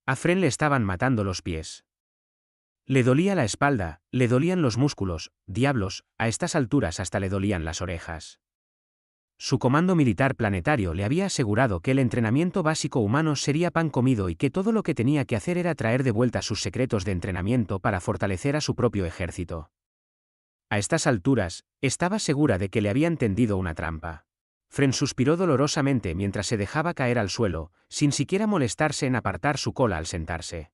A Fren le estaban matando los pies. Le dolía la espalda, le dolían los músculos, diablos, a estas alturas hasta le dolían las orejas. Su comando militar planetario le había asegurado que el entrenamiento básico humano sería pan comido y que todo lo que tenía que hacer era traer de vuelta sus secretos de entrenamiento para fortalecer a su propio ejército. A estas alturas, estaba segura de que le habían tendido una trampa. Fren suspiró dolorosamente mientras se dejaba caer al suelo, sin siquiera molestarse en apartar su cola al sentarse.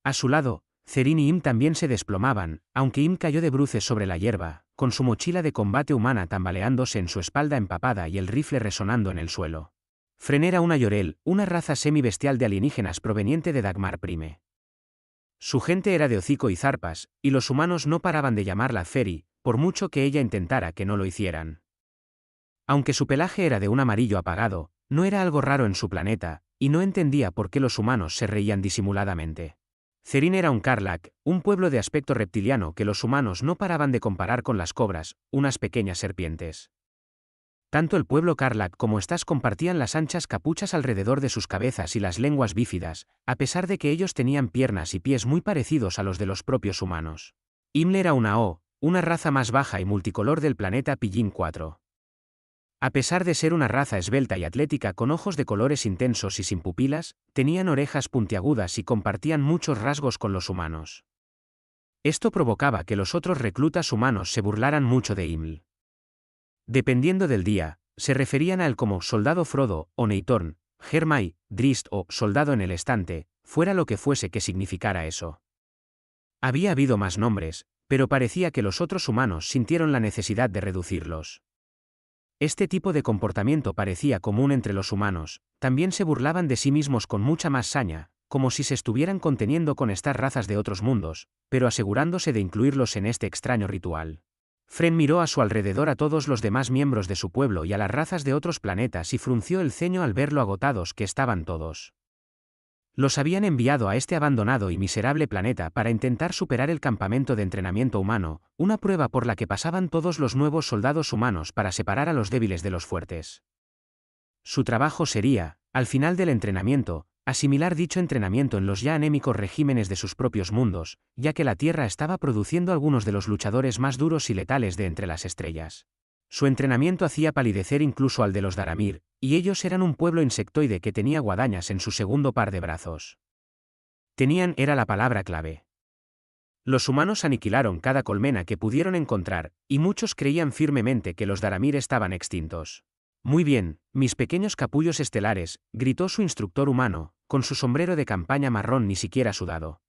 A su lado, Zeryn y Im también se desplomaban, aunque Im cayó de bruces sobre la hierba, con su mochila de combate humana tambaleándose en su espalda empapada y el rifle resonando en el suelo. Fren era una Yorel, una raza semi-bestial de alienígenas proveniente de Dagmar Prime. Su gente era de hocico y zarpas, y los humanos no paraban de llamarla Feri, por mucho que ella intentara que no lo hicieran. Aunque su pelaje era de un amarillo apagado, no era algo raro en su planeta, y no entendía por qué los humanos se reían disimuladamente. Zeryn era un Karlak, un pueblo de aspecto reptiliano que los humanos no paraban de comparar con las cobras, unas pequeñas serpientes. Tanto el pueblo Karlak como estas compartían las anchas capuchas alrededor de sus cabezas y las lenguas bífidas, a pesar de que ellos tenían piernas y pies muy parecidos a los de los propios humanos. Imle era una O, una raza más baja y multicolor del planeta Pillín 4. A pesar de ser una raza esbelta y atlética con ojos de colores intensos y sin pupilas, tenían orejas puntiagudas y compartían muchos rasgos con los humanos. Esto provocaba que los otros reclutas humanos se burlaran mucho de Iml. Dependiendo del día, se referían a él como Soldado Frodo, o Neitorn, Hermai, Drist o Soldado en el estante, fuera lo que fuese que significara eso. Había habido más nombres, pero parecía que los otros humanos sintieron la necesidad de reducirlos. Este tipo de comportamiento parecía común entre los humanos, también se burlaban de sí mismos con mucha más saña, como si se estuvieran conteniendo con estas razas de otros mundos, pero asegurándose de incluirlos en este extraño ritual. Fren miró a su alrededor a todos los demás miembros de su pueblo y a las razas de otros planetas y frunció el ceño al ver lo agotados que estaban todos. Los habían enviado a este abandonado y miserable planeta para intentar superar el campamento de entrenamiento humano, una prueba por la que pasaban todos los nuevos soldados humanos para separar a los débiles de los fuertes. Su trabajo sería, al final del entrenamiento, asimilar dicho entrenamiento en los ya anémicos regímenes de sus propios mundos, ya que la Tierra estaba produciendo algunos de los luchadores más duros y letales de entre las estrellas. Su entrenamiento hacía palidecer incluso al de los Daramir, y ellos eran un pueblo insectoide que tenía guadañas en su segundo par de brazos. Tenían era la palabra clave. Los humanos aniquilaron cada colmena que pudieron encontrar, y muchos creían firmemente que los Daramir estaban extintos. Muy bien, mis pequeños capullos estelares, gritó su instructor humano, con su sombrero de campaña marrón ni siquiera sudado.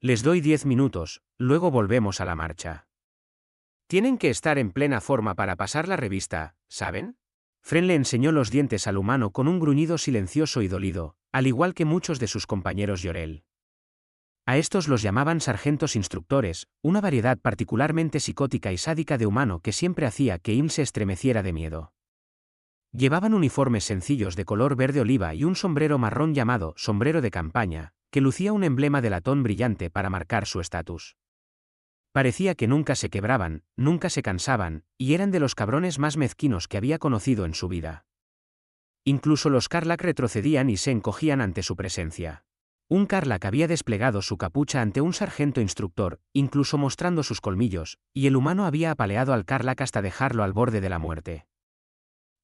Les doy 10 minutos, luego volvemos a la marcha. Tienen que estar en plena forma para pasar la revista, ¿saben? Fren le enseñó los dientes al humano con un gruñido silencioso y dolido, al igual que muchos de sus compañeros Yorel. A estos los llamaban sargentos instructores, una variedad particularmente psicótica y sádica de humano que siempre hacía que Im se estremeciera de miedo. Llevaban uniformes sencillos de color verde oliva y un sombrero marrón llamado sombrero de campaña, que lucía un emblema de latón brillante para marcar su estatus. Parecía que nunca se quebraban, nunca se cansaban, y eran de los cabrones más mezquinos que había conocido en su vida. Incluso los Karlak retrocedían y se encogían ante su presencia. Un Karlak había desplegado su capucha ante un sargento instructor, incluso mostrando sus colmillos, y el humano había apaleado al Karlak hasta dejarlo al borde de la muerte.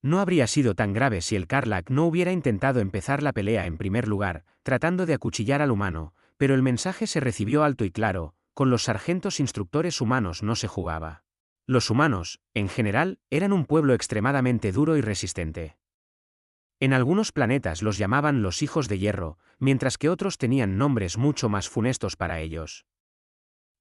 No habría sido tan grave si el Karlak no hubiera intentado empezar la pelea en primer lugar, tratando de acuchillar al humano, pero el mensaje se recibió alto y claro: con los sargentos instructores humanos no se jugaba. Los humanos, en general, eran un pueblo extremadamente duro y resistente. En algunos planetas los llamaban los hijos de hierro, mientras que otros tenían nombres mucho más funestos para ellos.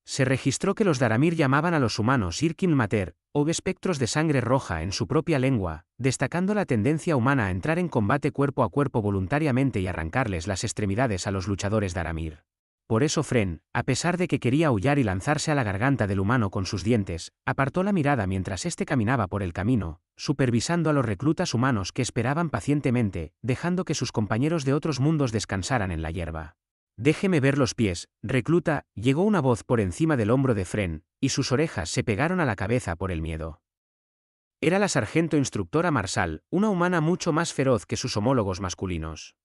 Se registró que los Daramir llamaban a los humanos Irkim Mater, o espectros de sangre roja en su propia lengua, destacando la tendencia humana a entrar en combate cuerpo a cuerpo voluntariamente y arrancarles las extremidades a los luchadores Daramir. Por eso Fren, a pesar de que quería aullar y lanzarse a la garganta del humano con sus dientes, apartó la mirada mientras éste caminaba por el camino, supervisando a los reclutas humanos que esperaban pacientemente, dejando que sus compañeros de otros mundos descansaran en la hierba. «Déjeme ver los pies, recluta», llegó una voz por encima del hombro de Fren, y sus orejas se pegaron a la cabeza por el miedo. Era la sargento instructora Marsal, una humana mucho más feroz que sus homólogos masculinos.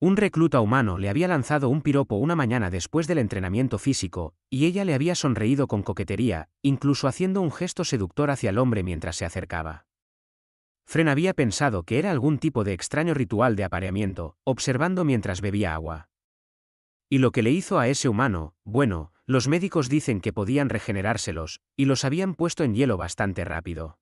Un recluta humano le había lanzado un piropo una mañana después del entrenamiento físico, y ella le había sonreído con coquetería, incluso haciendo un gesto seductor hacia el hombre mientras se acercaba. Fren había pensado que era algún tipo de extraño ritual de apareamiento, observando mientras bebía agua. Y lo que le hizo a ese humano, bueno, los médicos dicen que podían regenerárselos, y los habían puesto en hielo bastante rápido.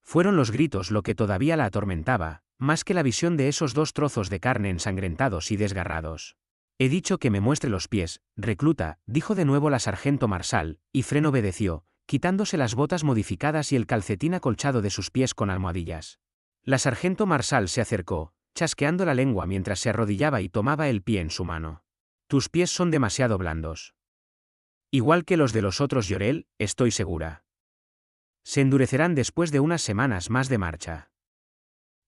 Fueron los gritos lo que todavía la atormentaba, más que la visión de esos 2 trozos de carne ensangrentados y desgarrados. He dicho que me muestre los pies, recluta, dijo de nuevo la sargento Marshall, y Fren obedeció, quitándose las botas modificadas y el calcetín acolchado de sus pies con almohadillas. La sargento Marshall se acercó, chasqueando la lengua mientras se arrodillaba y tomaba el pie en su mano. Tus pies son demasiado blandos. Igual que los de los otros Llorel, estoy segura. Se endurecerán después de unas semanas más de marcha.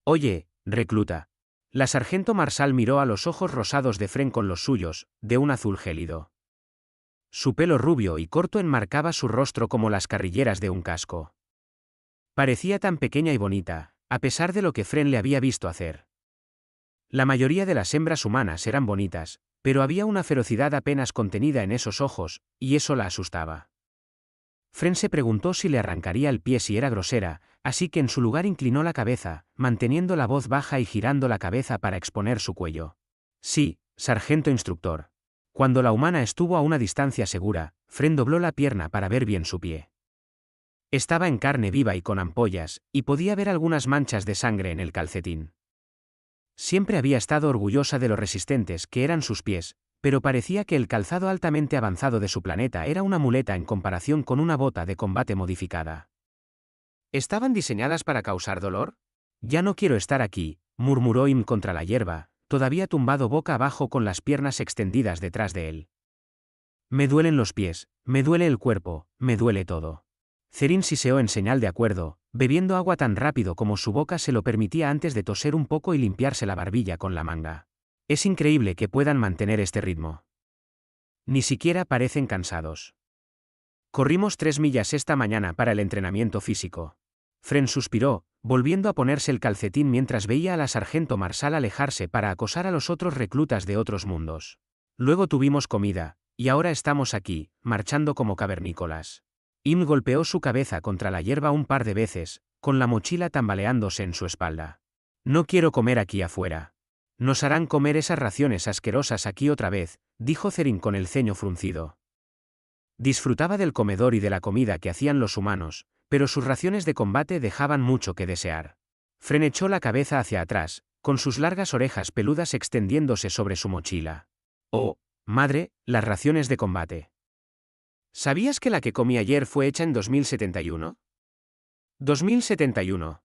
Oye, recluta. La sargento Marshall miró a los ojos rosados de Fren con los suyos, de un azul gélido. Su pelo rubio y corto enmarcaba su rostro como las carrilleras de un casco. Parecía tan pequeña y bonita, a pesar de lo que Fren le había visto hacer. La mayoría de las hembras humanas eran bonitas, pero había una ferocidad apenas contenida en esos ojos, y eso la asustaba. Fren se preguntó si le arrancaría el pie si era grosera, así que en su lugar inclinó la cabeza, manteniendo la voz baja y girando la cabeza para exponer su cuello. Sí, sargento instructor. Cuando la humana estuvo a una distancia segura, Fren dobló la pierna para ver bien su pie. Estaba en carne viva y con ampollas, y podía ver algunas manchas de sangre en el calcetín. Siempre había estado orgullosa de lo resistentes que eran sus pies, pero parecía que el calzado altamente avanzado de su planeta era una muleta en comparación con una bota de combate modificada. ¿Estaban diseñadas para causar dolor? Ya no quiero estar aquí, murmuró Im contra la hierba, todavía tumbado boca abajo con las piernas extendidas detrás de él. Me duelen los pies, me duele el cuerpo, me duele todo. Cerin siseó en señal de acuerdo, bebiendo agua tan rápido como su boca se lo permitía antes de toser un poco y limpiarse la barbilla con la manga. Es increíble que puedan mantener este ritmo. Ni siquiera parecen cansados. Corrimos 3 millas esta mañana para el entrenamiento físico. Fren suspiró, volviendo a ponerse el calcetín mientras veía a la sargento Marshall alejarse para acosar a los otros reclutas de otros mundos. Luego tuvimos comida, y ahora estamos aquí, marchando como cavernícolas. Im golpeó su cabeza contra la hierba un par de veces, con la mochila tambaleándose en su espalda. No quiero comer aquí afuera. Nos harán comer esas raciones asquerosas aquí otra vez, dijo Cerin con el ceño fruncido. Disfrutaba del comedor y de la comida que hacían los humanos, pero sus raciones de combate dejaban mucho que desear. Fren echó la cabeza hacia atrás, con sus largas orejas peludas extendiéndose sobre su mochila. Oh, madre, las raciones de combate. ¿Sabías que la que comí ayer fue hecha en 2071? 2071.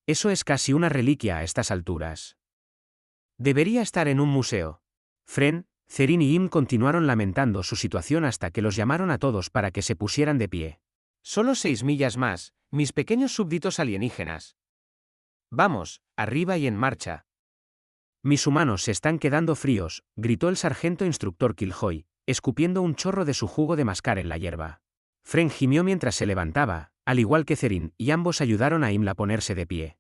Eso es casi una reliquia a estas alturas. Debería estar en un museo. Fren, Cerin y Im continuaron lamentando su situación hasta que los llamaron a todos para que se pusieran de pie. Solo 6 millas más, mis pequeños súbditos alienígenas. Vamos, arriba y en marcha. Mis humanos se están quedando fríos, gritó el sargento instructor Killjoy, escupiendo un chorro de su jugo de mascar en la hierba. Fren gimió mientras se levantaba, al igual que Cerin, y ambos ayudaron a Imla a ponerse de pie.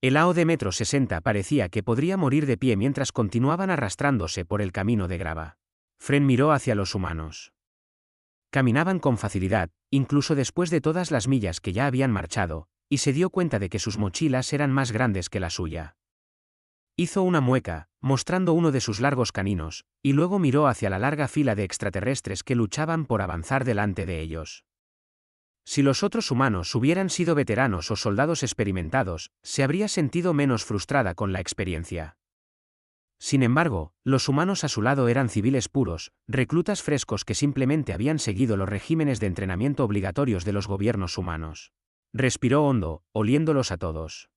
El AO de metro 60 parecía que podría morir de pie mientras continuaban arrastrándose por el camino de grava. Fren miró hacia los humanos. Caminaban con facilidad, incluso después de todas las millas que ya habían marchado, y se dio cuenta de que sus mochilas eran más grandes que la suya. Hizo una mueca, mostrando uno de sus largos caninos, y luego miró hacia la larga fila de extraterrestres que luchaban por avanzar delante de ellos. Si los otros humanos hubieran sido veteranos o soldados experimentados, se habría sentido menos frustrada con la experiencia. Sin embargo, los humanos a su lado eran civiles puros, reclutas frescos que simplemente habían seguido los regímenes de entrenamiento obligatorios de los gobiernos humanos. Respiró hondo, oliéndolos a todos.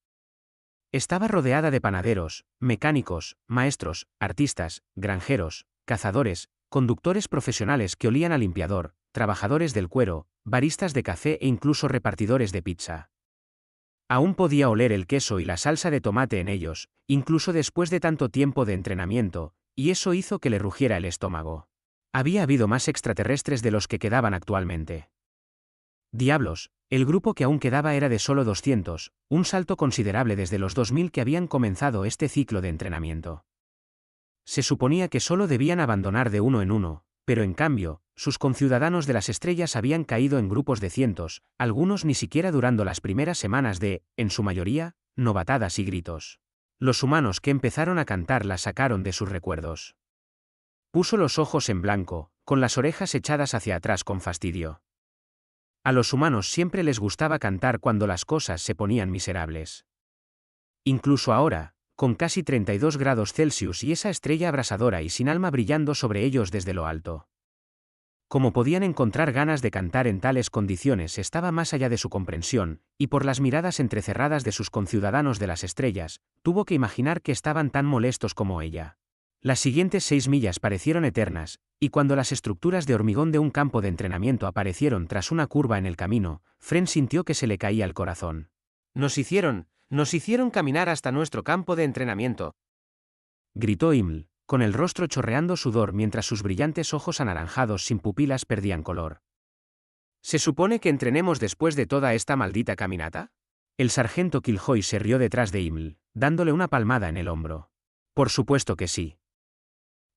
Estaba rodeada de panaderos, mecánicos, maestros, artistas, granjeros, cazadores, conductores profesionales que olían a limpiador, trabajadores del cuero, baristas de café e incluso repartidores de pizza. Aún podía oler el queso y la salsa de tomate en ellos, incluso después de tanto tiempo de entrenamiento, y eso hizo que le rugiera el estómago. Había habido más extraterrestres de los que quedaban actualmente. Diablos, El grupo que aún quedaba era de solo 200, un salto considerable desde los 2000 que habían comenzado este ciclo de entrenamiento. Se suponía que solo debían abandonar de uno en uno, pero en cambio, sus conciudadanos de las estrellas habían caído en grupos de cientos, algunos ni siquiera durando las primeras semanas de, en su mayoría, novatadas y gritos. Los humanos que empezaron a cantar la sacaron de sus recuerdos. Puso los ojos en blanco, con las orejas echadas hacia atrás con fastidio. A los humanos siempre les gustaba cantar cuando las cosas se ponían miserables. Incluso ahora, con casi 32 grados Celsius y esa estrella abrasadora y sin alma brillando sobre ellos desde lo alto. Cómo podían encontrar ganas de cantar en tales condiciones estaba más allá de su comprensión, y por las miradas entrecerradas de sus conciudadanos de las estrellas, tuvo que imaginar que estaban tan molestos como ella. Las siguientes 6 millas parecieron eternas, y cuando las estructuras de hormigón de un campo de entrenamiento aparecieron tras una curva en el camino, Fren sintió que se le caía el corazón. Nos hicieron caminar hasta nuestro campo de entrenamiento, gritó Iml, con el rostro chorreando sudor mientras sus brillantes ojos anaranjados sin pupilas perdían color. ¿Se supone que entrenemos después de toda esta maldita caminata? El sargento Killjoy se rió detrás de Iml, dándole una palmada en el hombro. Por supuesto que sí.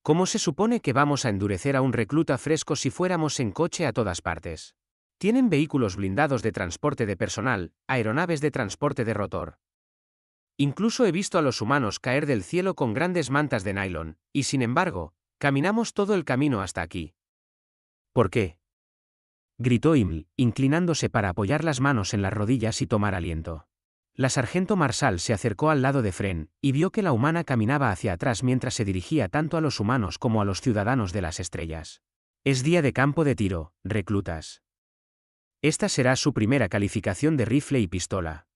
¿Cómo se supone que vamos a endurecer a un recluta fresco si fuéramos en coche a todas partes? Tienen vehículos blindados de transporte de personal, aeronaves de transporte de rotor. Incluso he visto a los humanos caer del cielo con grandes mantas de nylon, y sin embargo, caminamos todo el camino hasta aquí. ¿Por qué? Gritó Iml, inclinándose para apoyar las manos en las rodillas y tomar aliento. La sargento Marshall se acercó al lado de Fren, y vio que la humana caminaba hacia atrás mientras se dirigía tanto a los humanos como a los ciudadanos de las estrellas. Es día de campo de tiro, reclutas. Esta será su primera calificación de rifle y pistola.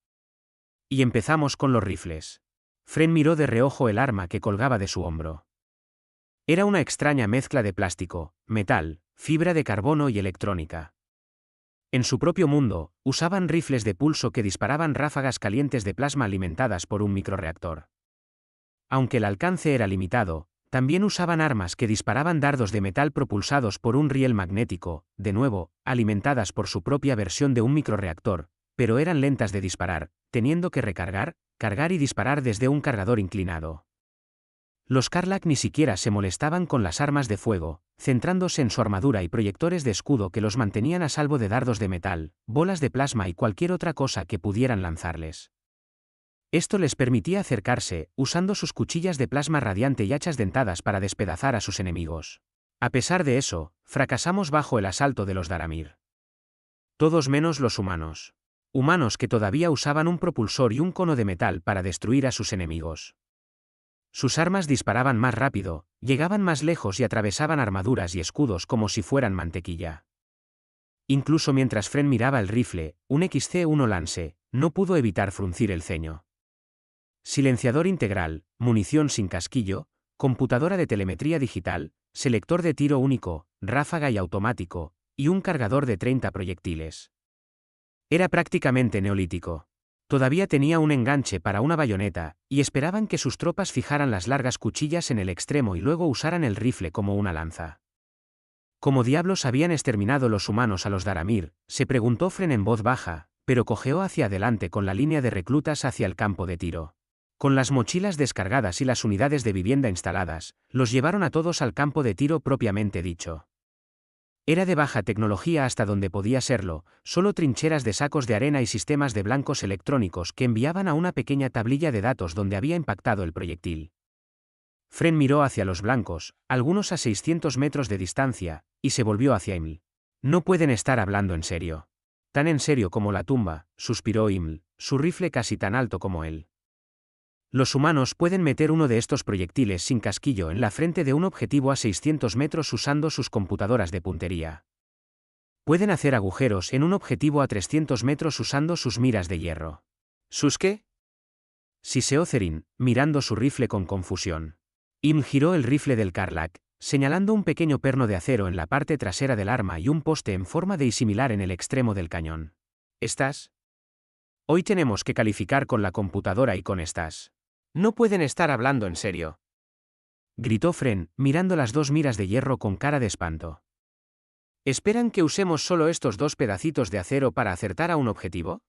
Y empezamos con los rifles. Fren miró de reojo el arma que colgaba de su hombro. Era una extraña mezcla de plástico, metal, fibra de carbono y electrónica. En su propio mundo, usaban rifles de pulso que disparaban ráfagas calientes de plasma alimentadas por un microreactor. Aunque el alcance era limitado, también usaban armas que disparaban dardos de metal propulsados por un riel magnético, de nuevo, alimentadas por su propia versión de un microreactor, pero eran lentas de disparar, teniendo que recargar, cargar y disparar desde un cargador inclinado. Los Karlak ni siquiera se molestaban con las armas de fuego, centrándose en su armadura y proyectores de escudo que los mantenían a salvo de dardos de metal, bolas de plasma y cualquier otra cosa que pudieran lanzarles. Esto les permitía acercarse, usando sus cuchillas de plasma radiante y hachas dentadas para despedazar a sus enemigos. A pesar de eso, fracasamos bajo el asalto de los Daramir. Todos menos los humanos. Humanos que todavía usaban un propulsor y un cono de metal para destruir a sus enemigos. Sus armas disparaban más rápido, llegaban más lejos y atravesaban armaduras y escudos como si fueran mantequilla. Incluso mientras Fren miraba el rifle, un XC-1 Lance, no pudo evitar fruncir el ceño. Silenciador integral, munición sin casquillo, computadora de telemetría digital, selector de tiro único, ráfaga y automático, y un cargador de 30 proyectiles. Era prácticamente neolítico. Todavía tenía un enganche para una bayoneta, y esperaban que sus tropas fijaran las largas cuchillas en el extremo y luego usaran el rifle como una lanza. ¿Cómo diablos habían exterminado los humanos a los Daramir?, se preguntó Fren en voz baja, pero cojeó hacia adelante con la línea de reclutas hacia el campo de tiro. Con las mochilas descargadas y las unidades de vivienda instaladas, los llevaron a todos al campo de tiro propiamente dicho. Era de baja tecnología hasta donde podía serlo, solo trincheras de sacos de arena y sistemas de blancos electrónicos que enviaban a una pequeña tablilla de datos donde había impactado el proyectil. Fren miró hacia los blancos, algunos a 600 metros de distancia, y se volvió hacia Iml. No pueden estar hablando en serio. Tan en serio como la tumba, suspiró Iml, su rifle casi tan alto como él. Los humanos pueden meter uno de estos proyectiles sin casquillo en la frente de un objetivo a 600 metros usando sus computadoras de puntería. Pueden hacer agujeros en un objetivo a 300 metros usando sus miras de hierro. ¿Sus qué? Siseó Zerin, mirando su rifle con confusión. Iml giró el rifle del Karlak, señalando un pequeño perno de acero en la parte trasera del arma y un poste en forma de Y similar en el extremo del cañón. ¿Estás? Hoy tenemos que calificar con la computadora y con estas. No pueden estar hablando en serio. Gritó Fren, mirando las dos miras de hierro con cara de espanto. ¿Esperan que usemos solo estos 2 pedacitos de acero para acertar a un objetivo?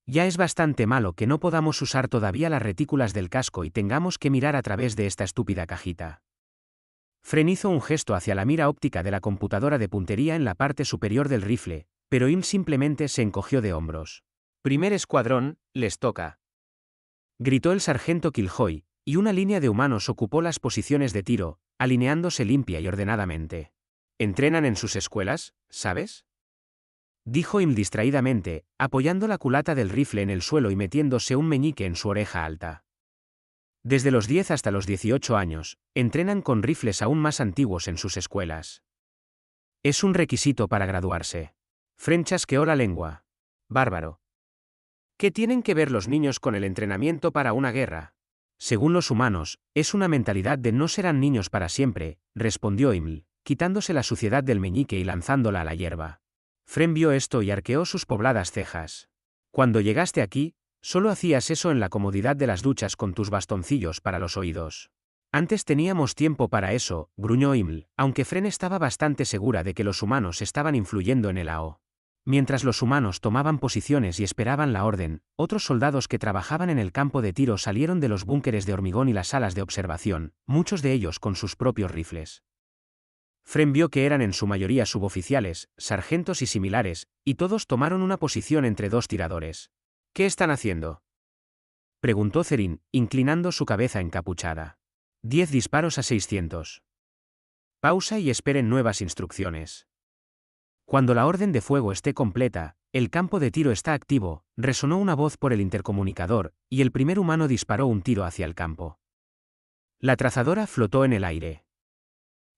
Ya es bastante malo que no podamos usar todavía las retículas del casco y tengamos que mirar a través de esta estúpida cajita. Fren hizo un gesto hacia la mira óptica de la computadora de puntería en la parte superior del rifle, pero Im simplemente se encogió de hombros. Primer escuadrón, les toca. Gritó el sargento Killjoy, y una línea de humanos ocupó las posiciones de tiro, alineándose limpia y ordenadamente. ¿Entrenan en sus escuelas, sabes? Dijo Im distraídamente, apoyando la culata del rifle en el suelo y metiéndose un meñique en su oreja alta. Desde los 10 hasta los 18 años, entrenan con rifles aún más antiguos en sus escuelas. Es un requisito para graduarse. Fren chasqueó la lengua. Bárbaro. ¿Qué tienen que ver los niños con el entrenamiento para una guerra? Según los humanos, es una mentalidad de no serán niños para siempre, respondió Iml, quitándose la suciedad del meñique y lanzándola a la hierba. Fren vio esto y arqueó sus pobladas cejas. Cuando llegaste aquí, solo hacías eso en la comodidad de las duchas con tus bastoncillos para los oídos. Antes teníamos tiempo para eso, gruñó Iml, aunque Fren estaba bastante segura de que los humanos estaban influyendo en el AO. Mientras los humanos tomaban posiciones y esperaban la orden, otros soldados que trabajaban en el campo de tiro salieron de los búnkeres de hormigón y las salas de observación, muchos de ellos con sus propios rifles. Fren vio que eran en su mayoría suboficiales, sargentos y similares, y todos tomaron una posición entre 2 tiradores. ¿Qué están haciendo?, preguntó Cerin, inclinando su cabeza encapuchada. 10 disparos a 600. Pausa y esperen nuevas instrucciones. Cuando la orden de fuego esté completa, el campo de tiro está activo, resonó una voz por el intercomunicador, y el primer humano disparó un tiro hacia el campo. La trazadora flotó en el aire.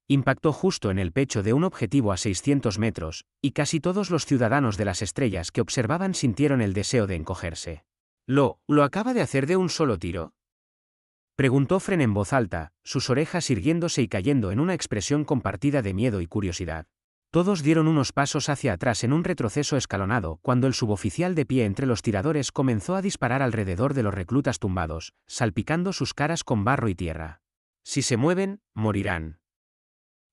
Impactó justo en el pecho de un objetivo a 600 metros, y casi todos los ciudadanos de las estrellas que observaban sintieron el deseo de encogerse. ¿Lo acaba de hacer de un solo tiro?, preguntó Fren en voz alta, sus orejas irguiéndose y cayendo en una expresión compartida de miedo y curiosidad. Todos dieron unos pasos hacia atrás en un retroceso escalonado cuando el suboficial de pie entre los tiradores comenzó a disparar alrededor de los reclutas tumbados, salpicando sus caras con barro y tierra. Si se mueven, morirán,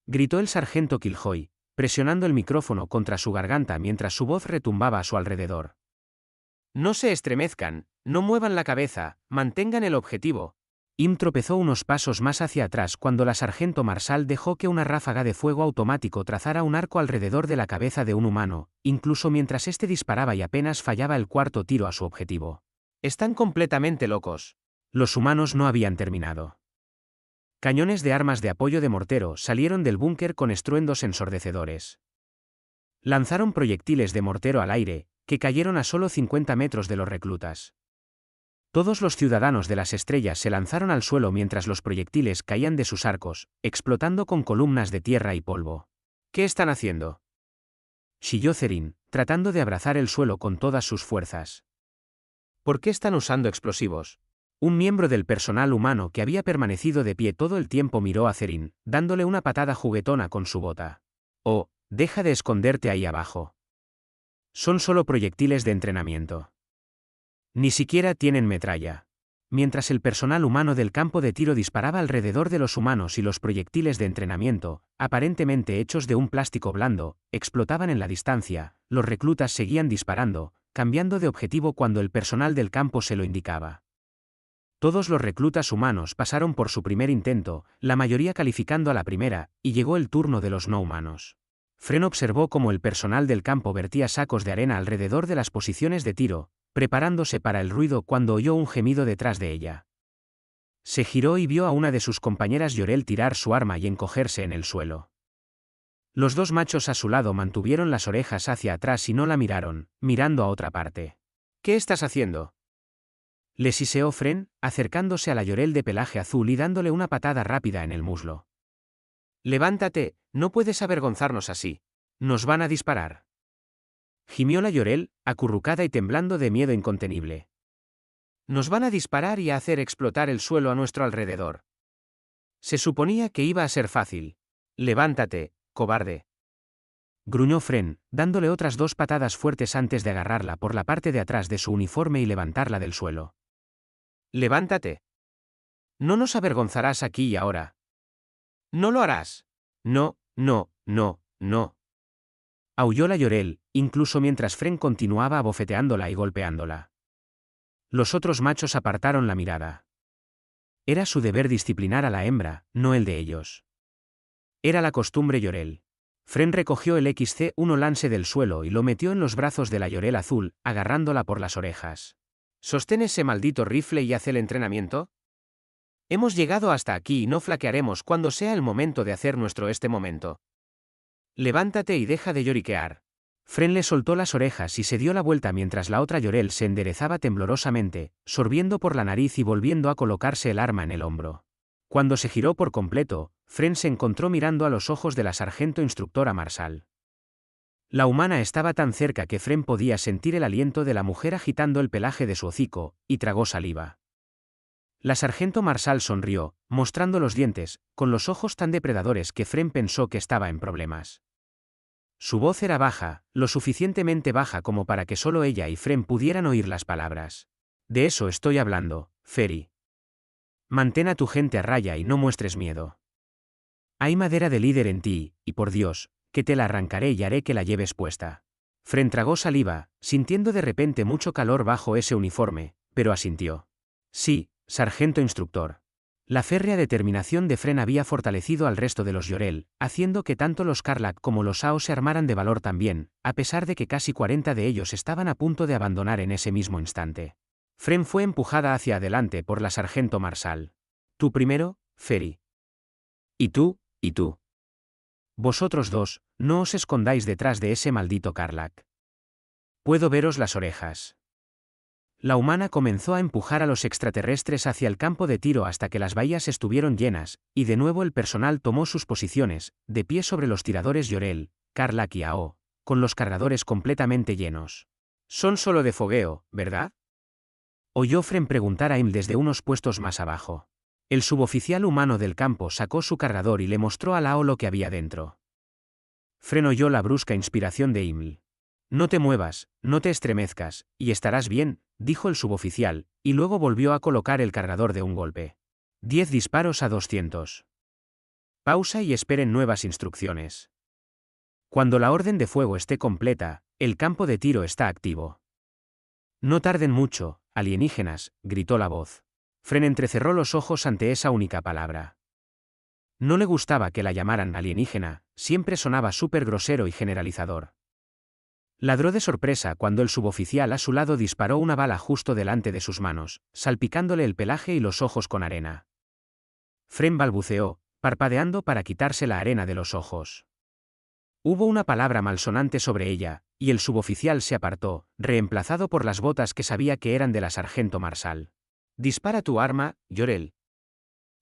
gritó el sargento Killjoy, presionando el micrófono contra su garganta mientras su voz retumbaba a su alrededor. No se estremezcan, no muevan la cabeza, mantengan el objetivo. Im tropezó unos pasos más hacia atrás cuando la sargento Marsal dejó que una ráfaga de fuego automático trazara un arco alrededor de la cabeza de un humano, incluso mientras éste disparaba y apenas fallaba el 4.º tiro a su objetivo. Están completamente locos. Los humanos no habían terminado. Cañones de armas de apoyo de mortero salieron del búnker con estruendos ensordecedores. Lanzaron proyectiles de mortero al aire, que cayeron a solo 50 metros de los reclutas. Todos los ciudadanos de las estrellas se lanzaron al suelo mientras los proyectiles caían de sus arcos, explotando con columnas de tierra y polvo. ¿Qué están haciendo?, chilló Cerin, tratando de abrazar el suelo con todas sus fuerzas. ¿Por qué están usando explosivos? Un miembro del personal humano que había permanecido de pie todo el tiempo miró a Cerin, dándole una patada juguetona con su bota. Oh, deja de esconderte ahí abajo. Son solo proyectiles de entrenamiento. Ni siquiera tienen metralla. Mientras el personal humano del campo de tiro disparaba alrededor de los humanos y los proyectiles de entrenamiento, aparentemente hechos de un plástico blando, explotaban en la distancia, los reclutas seguían disparando, cambiando de objetivo cuando el personal del campo se lo indicaba. Todos los reclutas humanos pasaron por su primer intento, la mayoría calificando a la primera, y llegó el turno de los no humanos. Fren observó cómo el personal del campo vertía sacos de arena alrededor de las posiciones de tiro, preparándose para el ruido cuando oyó un gemido detrás de ella. Se giró y vio a una de sus compañeras Llorel tirar su arma y encogerse en el suelo. Los 2 machos a su lado mantuvieron las orejas hacia atrás y no la miraron, mirando a otra parte. ¿Qué estás haciendo?, le siseó Fren, acercándose a la Llorel de pelaje azul y dándole una patada rápida en el muslo. Levántate, no puedes avergonzarnos así. Nos van a disparar. Gimió la Llorel, acurrucada y temblando de miedo incontenible. Nos van a disparar y a hacer explotar el suelo a nuestro alrededor. Se suponía que iba a ser fácil. Levántate, cobarde. Gruñó Fren, dándole otras 2 patadas fuertes antes de agarrarla por la parte de atrás de su uniforme y levantarla del suelo. Levántate. No nos avergonzarás aquí y ahora. No lo harás. No, no, no, no. Aulló la Llorel, incluso mientras Fren continuaba abofeteándola y golpeándola. Los otros machos apartaron la mirada. Era su deber disciplinar a la hembra, no el de ellos. Era la costumbre Llorel. Fren recogió el XC1 Lance del suelo y lo metió en los brazos de la Llorel azul, agarrándola por las orejas. «¿Sostén ese maldito rifle y haz el entrenamiento? Hemos llegado hasta aquí y no flaquearemos cuando sea el momento de hacer nuestro momento. Levántate y deja de lloriquear». Fren le soltó las orejas y se dio la vuelta mientras la otra Llorel se enderezaba temblorosamente, sorbiendo por la nariz y volviendo a colocarse el arma en el hombro. Cuando se giró por completo, Fren se encontró mirando a los ojos de la sargento instructora Marshall. La humana estaba tan cerca que Fren podía sentir el aliento de la mujer agitando el pelaje de su hocico, y tragó saliva. La sargento Marshall sonrió, mostrando los dientes, con los ojos tan depredadores que Fren pensó que estaba en problemas. Su voz era baja, lo suficientemente baja como para que solo ella y Fren pudieran oír las palabras. «De eso estoy hablando, Feri. Mantén a tu gente a raya y no muestres miedo. Hay madera de líder en ti, y por Dios, que te la arrancaré y haré que la lleves puesta». Fren tragó saliva, sintiendo de repente mucho calor bajo ese uniforme, pero asintió. «Sí, sargento instructor». La férrea determinación de Fren había fortalecido al resto de los Llorel, haciendo que tanto los Karlak como los Ao se armaran de valor también, a pesar de que casi 40 de ellos estaban a punto de abandonar en ese mismo instante. Fren fue empujada hacia adelante por la sargento Marshall. «Tú primero, Feri. Y tú, y tú. Vosotros dos, no os escondáis detrás de ese maldito Karlak. Puedo veros las orejas». La humana comenzó a empujar a los extraterrestres hacia el campo de tiro hasta que las bahías estuvieron llenas, y de nuevo el personal tomó sus posiciones, de pie sobre los tiradores Llorel, Karlak y Ao, con los cargadores completamente llenos. «Son solo de fogueo, ¿verdad?», oyó Fren preguntar a Im desde unos puestos más abajo. El suboficial humano del campo sacó su cargador y le mostró a Ao lo que había dentro. Fren oyó la brusca inspiración de Iml. «No te muevas, no te estremezcas, y estarás bien», dijo el suboficial, y luego volvió a colocar el cargador de un golpe. 10 disparos a 200. Pausa y esperen nuevas instrucciones. Cuando la orden de fuego esté completa, el campo de tiro está activo. «No tarden mucho, alienígenas», gritó la voz. Fren entrecerró los ojos ante esa única palabra. No le gustaba que la llamaran alienígena, siempre sonaba súper grosero y generalizador. Ladró de sorpresa cuando el suboficial a su lado disparó una bala justo delante de sus manos, salpicándole el pelaje y los ojos con arena. Fren balbuceó, parpadeando para quitarse la arena de los ojos. Hubo una palabra malsonante sobre ella, y el suboficial se apartó, reemplazado por las botas que sabía que eran de la sargento Marshall. «Dispara tu arma, Llorel»,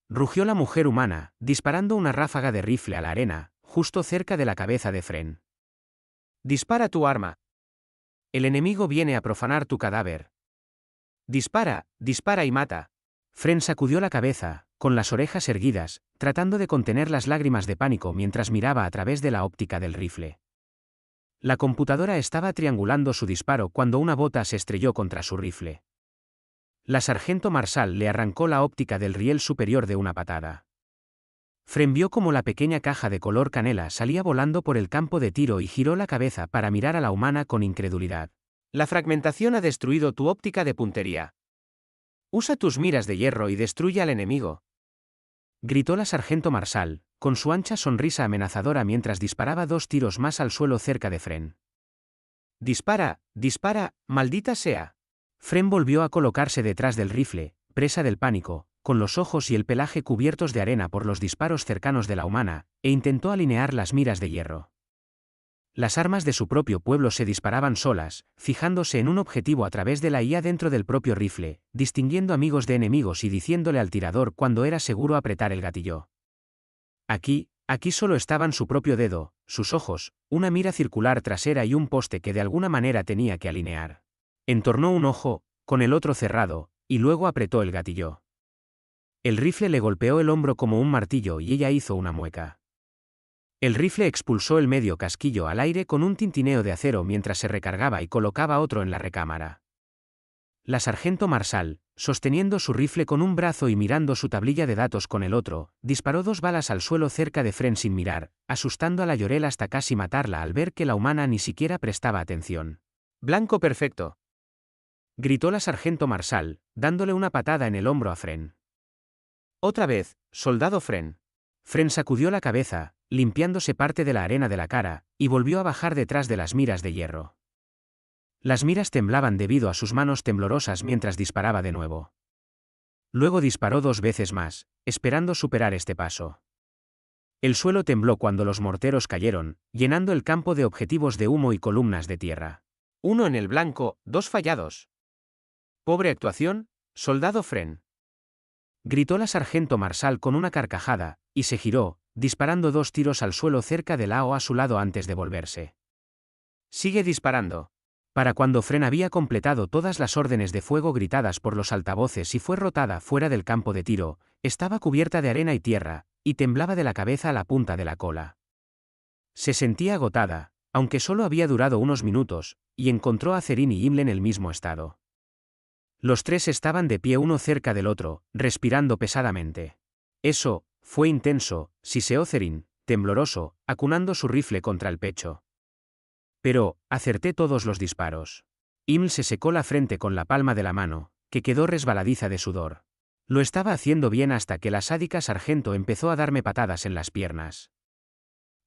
rugió la mujer humana, disparando una ráfaga de rifle a la arena, justo cerca de la cabeza de Fren. «Dispara tu arma. El enemigo viene a profanar tu cadáver. Dispara, dispara y mata». Fren sacudió la cabeza, con las orejas erguidas, tratando de contener las lágrimas de pánico mientras miraba a través de la óptica del rifle. La computadora estaba triangulando su disparo cuando una bota se estrelló contra su rifle. La sargento Marshall le arrancó la óptica del riel superior de una patada. Fren vio como la pequeña caja de color canela salía volando por el campo de tiro y giró la cabeza para mirar a la humana con incredulidad. «La fragmentación ha destruido tu óptica de puntería. Usa tus miras de hierro y destruye al enemigo», gritó la sargento Marshall, con su ancha sonrisa amenazadora mientras disparaba 2 tiros más al suelo cerca de Fren. «Dispara, dispara, maldita sea». Fren volvió a colocarse detrás del rifle, presa del pánico, con los ojos y el pelaje cubiertos de arena por los disparos cercanos de la humana, e intentó alinear las miras de hierro. Las armas de su propio pueblo se disparaban solas, fijándose en un objetivo a través de la IA dentro del propio rifle, distinguiendo amigos de enemigos y diciéndole al tirador cuando era seguro apretar el gatillo. Aquí solo estaban su propio dedo, sus ojos, una mira circular trasera y un poste que de alguna manera tenía que alinear. Entornó un ojo, con el otro cerrado, y luego apretó el gatillo. El rifle le golpeó el hombro como un martillo y ella hizo una mueca. El rifle expulsó el medio casquillo al aire con un tintineo de acero mientras se recargaba y colocaba otro en la recámara. La sargento Marshall, Sosteniendo su rifle con un brazo y mirando su tablilla de datos con el otro, disparó 2 balas al suelo cerca de Fren sin mirar, asustando a la Llorel hasta casi matarla al ver que la humana ni siquiera prestaba atención. «Blanco perfecto», gritó la sargento Marsal, dándole una patada en el hombro a Fren. «Otra vez, soldado Fren». Fren sacudió la cabeza, limpiándose parte de la arena de la cara, y volvió a bajar detrás de las miras de hierro. Las miras temblaban debido a sus manos temblorosas mientras disparaba de nuevo. Luego disparó 2 veces más, esperando superar este paso. El suelo tembló cuando los morteros cayeron, llenando el campo de objetivos de humo y columnas de tierra. 1 en el blanco, 2 fallados. «Pobre actuación, soldado Fren», gritó la sargento Marsal con una carcajada, y se giró, disparando 2 tiros al suelo cerca de Lao a su lado antes de volverse. «Sigue disparando». Para cuando Fren había completado todas las órdenes de fuego gritadas por los altavoces y fue rotada fuera del campo de tiro, estaba cubierta de arena y tierra, y temblaba de la cabeza a la punta de la cola. Se sentía agotada, aunque solo había durado unos minutos, y encontró a Zerin y Imle en el mismo estado. Los 3 estaban de pie uno cerca del otro, respirando pesadamente. «Eso fue intenso», siseó Zerin, tembloroso, acunando su rifle contra el pecho. «Pero acerté todos los disparos». Imle se secó la frente con la palma de la mano, que quedó resbaladiza de sudor. «Lo estaba haciendo bien hasta que la sádica sargento empezó a darme patadas en las piernas».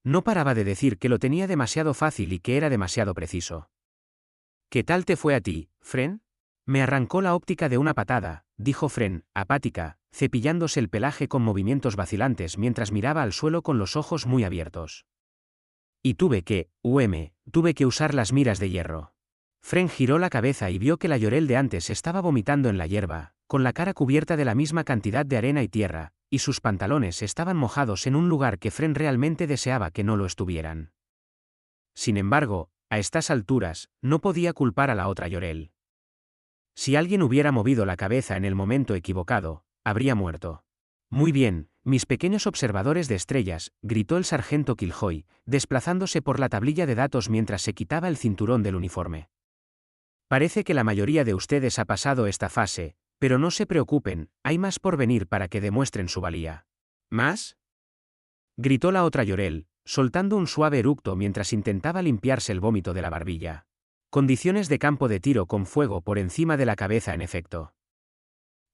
No paraba de decir que lo tenía demasiado fácil y que era demasiado preciso. «¿Qué tal te fue a ti, Fren?» «Me arrancó la óptica de una patada», dijo Fren, apática, cepillándose el pelaje con movimientos vacilantes mientras miraba al suelo con los ojos muy abiertos. «Y tuve que usar las miras de hierro». Fren giró la cabeza y vio que la Llorel de antes estaba vomitando en la hierba, con la cara cubierta de la misma cantidad de arena y tierra, y sus pantalones estaban mojados en un lugar que Fren realmente deseaba que no lo estuvieran. Sin embargo, a estas alturas, no podía culpar a la otra Llorel. Si alguien hubiera movido la cabeza en el momento equivocado, habría muerto. «Muy bien, mis pequeños observadores de estrellas», gritó el sargento Killjoy, desplazándose por la tablilla de datos mientras se quitaba el cinturón del uniforme. «Parece que la mayoría de ustedes ha pasado esta fase, pero no se preocupen, hay más por venir para que demuestren su valía». «¿Más?», gritó la otra Llorel, soltando un suave eructo mientras intentaba limpiarse el vómito de la barbilla. «Condiciones de campo de tiro con fuego por encima de la cabeza en efecto.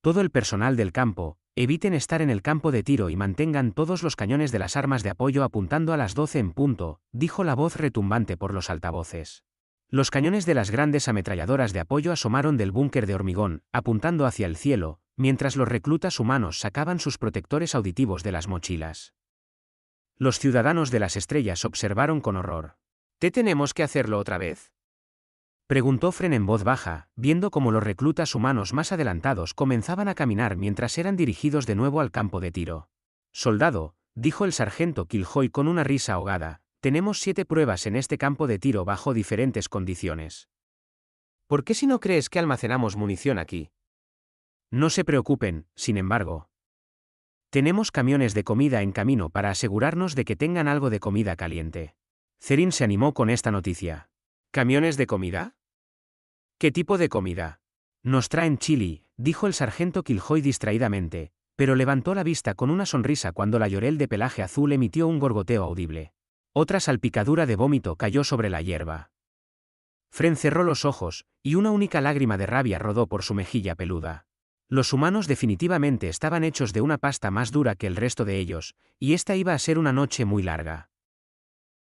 Todo el personal del campo, eviten estar en el campo de tiro y mantengan todos los cañones de las armas de apoyo apuntando a las 12 en punto», dijo la voz retumbante por los altavoces. Los cañones de las grandes ametralladoras de apoyo asomaron del búnker de hormigón, apuntando hacia el cielo, mientras los reclutas humanos sacaban sus protectores auditivos de las mochilas. Los ciudadanos de las estrellas observaron con horror. «¿Te tenemos que hacerlo otra vez?», preguntó Fren en voz baja, viendo cómo los reclutas humanos más adelantados comenzaban a caminar mientras eran dirigidos de nuevo al campo de tiro. «Soldado», dijo el sargento Killjoy con una risa ahogada, «tenemos 7 pruebas en este campo de tiro bajo diferentes condiciones. ¿Por qué si no crees que almacenamos munición aquí?» «No se preocupen, sin embargo. Tenemos camiones de comida en camino para asegurarnos de que tengan algo de comida caliente». Zerin se animó con esta noticia. «¿Camiones de comida? ¿Qué tipo de comida?» «Nos traen chili», dijo el sargento Killjoy distraídamente, pero levantó la vista con una sonrisa cuando la Llorel de pelaje azul emitió un gorgoteo audible. Otra salpicadura de vómito cayó sobre la hierba. Fren cerró los ojos, y una única lágrima de rabia rodó por su mejilla peluda. Los humanos definitivamente estaban hechos de una pasta más dura que el resto de ellos, y esta iba a ser una noche muy larga.